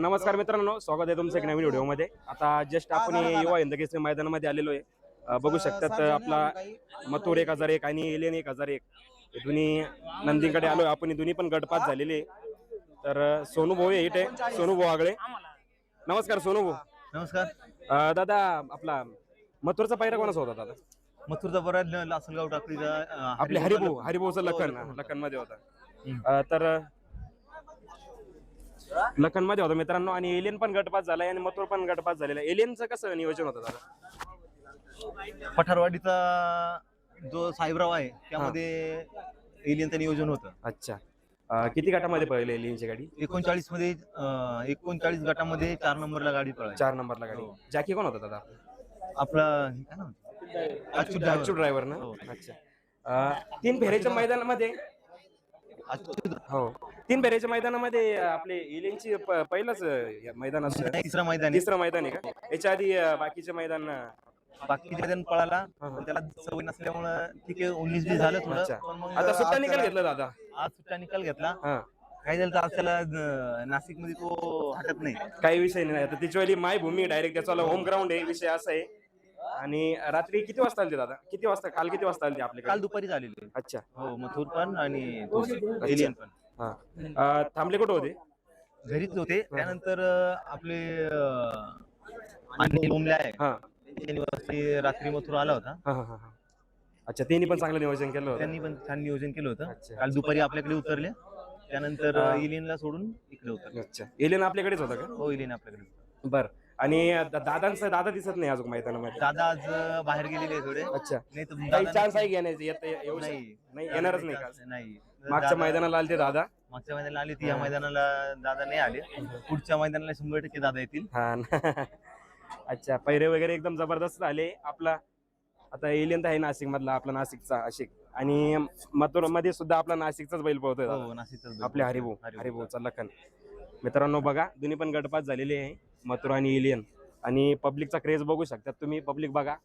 नमस्कार मित्रांनो, स्वागत आहे तुमचं एक नवीन व्हिडिओमध्ये. आता जस्ट आपण युवा हिंद केसरी मैदानामध्ये आलेलो आहे. बघू शकतात आपला मथुर 1001 आणि एलियन 1001 हे दोन्ही नंदीकडे आलोय आपण. हे दोन्ही पण गटपास झालेले आहे. तर सोनू भाऊ इथे आहे, सोनू भाऊ आगळे. नमस्कार सोनू भाऊ. नमस्कार दादा, आपला मथुरचा पायरा कोणाचा होता दादा? मथुरचा बराच लासलगाव टाकळीचा आपले हरिभाऊचा लखन मध्ये होता. तर लखन मध्ये होता मित्रांनो. आणि एलियन पण गटपास झालाय आणि मथुर पण गटपास झालेला आहे. एलियनचं कसं नियोजन होतं दादा? पठारवाडीचा जो साहेबराव आहे त्यामध्ये एलियनचं नियोजन होतं. अच्छा. किती गटामध्ये पळले एलियनची गाडी? 39 मध्ये 39 गटामध्ये 4 नंबरला गाडी पळाली. 4 नंबरला गाडी. जॅकी कोण होता दादा? आपला अच्युत ड्रायव्हर ना. अच्छा. 3 फेऱ्याच्या मैदानामध्ये हो 3 फेऱ्याच्या मैदानामध्ये आपले एलियनची पहिलंच मैदान असतं. तिसरं मैदान आहे का? याच्या आधी बाकीचे मैदान पळाला त्याला सवय नसल्यामुळे ठीक आहे 19-20 झालं थोडं. आता सुट्टा निकाल घेतला दादा. आज सुट्टा निकाल घेतला. काय झालं तर आज त्याला नाशिक मध्ये तो हटत नाही. काही विषय नाही. आता तिची माय भूमी डायरेक्ट त्याचा होम ग्राउंड आहे. विषय असा आहे. आणि रात्री किती वाजता आले दादा? काल किती वाजता आले आपले? काल दुपारी झालेले. अच्छा. हो मथुर पण आणि एलियन पण. थांबले कुठे होते? घरीच होते. त्यानंतर आपले आणि लोमले आहे रात्री मथुर आला होता. अच्छा. त्यांनी पण चांगलं नियोजन केलं होतं. त्यांनी पण छान नियोजन केलं होतं. काल दुपारी आपल्याकडे उतरले. त्यानंतर एलियनला सोडून इकडे उतरले. अच्छा. एलियन आपल्याकडेच होता का? हो एलियन आपल्याकडे. बर. आणि दादा दिसत नाही अजून मैदानामध्ये. दादा आज बाहेर गेलेले थोडे. अच्छा. नाही तर काही चान्स आहे घेण्याचे? नाही येणारच नाही. मागच्या मैदानाला आले ते दादा. मागच्या मैदानाला आले ती या मैदानाला दादा नाही आले. पुढच्या मैदानाला 100% दादा येतील. अच्छा. पैरे वगैरे एकदम जबरदस्त झाले. आपला आता एलियन तर आहे नाशिक मधला, आपला नाशिकचा आशिक. आणि मथुर मध्ये सुद्धा आपला नाशिकचाच बैल पळतोय. हो नाशिकचाच. आपले हरिभाऊचा लखन. मित्रांनो बघा, दोन्ही पण गटपास झालेले आहे, मथुर आणि एलियन. आणि पब्लिकचा क्रेज बघू शकतात तुम्ही. पब्लिक बघा,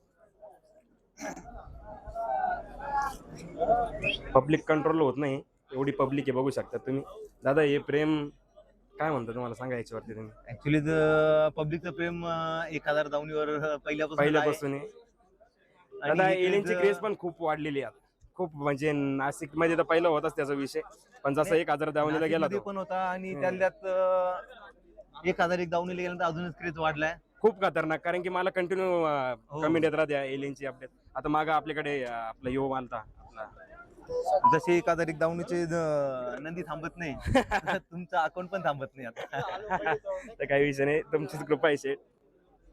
पब्लिक कंट्रोल होत नाही एवढी पब्लिक आहे. बघू शकतात तुम्ही. दादा हे प्रेम काय म्हणतात तुम्हाला सांगा याच्यावरती तुम्ही? ऍक्च्युली पब्लिकचं प्रेम 1000 दावणीवर पहिल्यापासून आहे. दादा एलियनची क्रेज पण खूप वाढलेली आहे. खूप म्हणजे नाशिक मध्ये तर पहिलं होताच त्याचा विषय. पण जसं 1000 दावणीला गेला पण होता आणि त्यात 1001 दावणीला गेल्यानंतर अजूनच क्रेज वाढलाय. खूप खतरनाक. कारण की मला कंटिन्यू कमेंट येत राहते एलियनची अपडेट. आता मागं आपल्याकडे आपला युवा मालता जसे 1001 दावणीचे नंदी थांबत नाही तुमचं अकाउंट पण थांबत नाही आता. तर काही विषय नाही, तुमचीच कृपा आहे शेठ.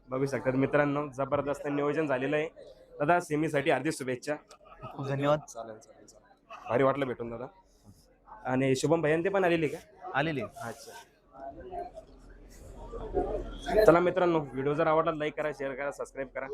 बघू शकतात मित्रांनो, जबरदस्त नियोजन झालेलं आहे. दादा सेमीसाठी हार्दिक शुभेच्छा. खूप धन्यवाद. चालेल. भारी वाटलं भेटून दादा. आणि शुभम भैया ते पण आलेले का? आलेले. अच्छा. चला मित्रांनो, व्हिडिओ जर आवडला लाईक करा, शेअर करा, सबस्क्राईब करा.